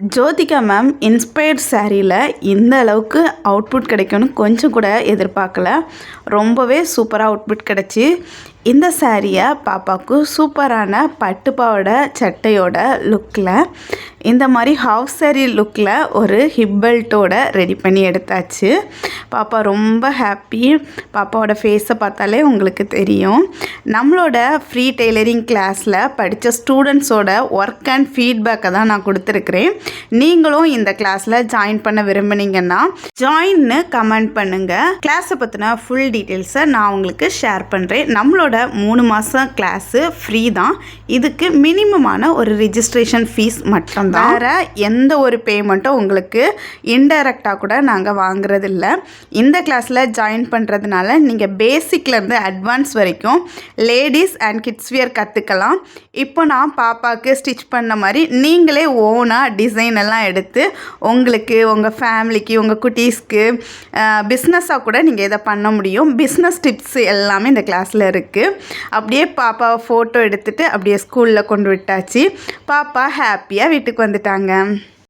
Jyothika ma'am inspired சாரியில் இந்த அளவுக்கு அவுட்புட் கிடைக்கும்னு கொஞ்சம் கூட எதிர்பார்க்கல. ரொம்பவே சூப்பராக அவுட்புட் கிடச்சி இந்த சாரியை பாப்பாவுக்கு சூப்பரான பட்டு பாவாடை சட்டையோட லுக்கில் இந்த மாதிரி ஹாஃப் சாரி லுக்கில் ஒரு ஹிப் பெல்ட்டோட ரெடி பண்ணி எடுத்தாச்சு. பாப்பா ரொம்ப ஹாப்பி. பாப்பாவோட ஃபேஸை பார்த்தாலே உங்களுக்கு தெரியும். நம்மளோட ஃப்ரீ டெய்லரிங் கிளாஸில் படித்த ஸ்டூடெண்ட்ஸோட ஒர்க் அண்ட் ஃபீட்பேக்கை தான் நான் கொடுத்துருக்குறேன். நீங்களும் இந்த கிளாஸில் ஜாயின் பண்ண விரும்புனீங்கன்னா ஜாயின்னு கமெண்ட் பண்ணுங்கள். கிளாஸை பற்றின ஃபுல் டீட்டெயில்ஸை நான் உங்களுக்கு ஷேர் பண்ணுறேன். நம்மளோட 3 மாதம் கிளாஸு ஃப்ரீ தான். இதுக்கு மினிமமான ஒரு ரிஜிஸ்ட்ரேஷன் ஃபீஸ் மட்டும்தான். வேறு எந்த ஒரு பேமெண்ட்டும் உங்களுக்கு இன்டைரக்டாக கூட நாங்கள் வாங்குறதில்ல. இந்த கிளாஸில் ஜாயின் பண்ணுறதுனால நீங்கள் பேசிக்லேருந்து அட்வான்ஸ் வரைக்கும் லேடிஸ் அண்ட் கிட்ஸ் வியர் கற்றுக்கலாம். இப்போ நான் பாப்பாவுக்கு ஸ்டிச் பண்ண மாதிரி நீங்களே ஓனாக டிசைன் எல்லாம் எடுத்து உங்களுக்கு, உங்கள் ஃபேமிலிக்கு, உங்கள் குட்டீஸ்க்கு பிஸ்னஸாக கூட நீங்கள் இதை பண்ண முடியும். பிஸ்னஸ் டிப்ஸ் எல்லாமே இந்த கிளாஸில் இருக்குது. அப்படியே பாப்பாவை ஃபோட்டோ எடுத்துகிட்டு அப்படியே ஸ்கூலில் கொண்டு விட்டாச்சு. பாப்பா ஹாப்பியாக வீட்டுக்கு வந்துட்டாங்க.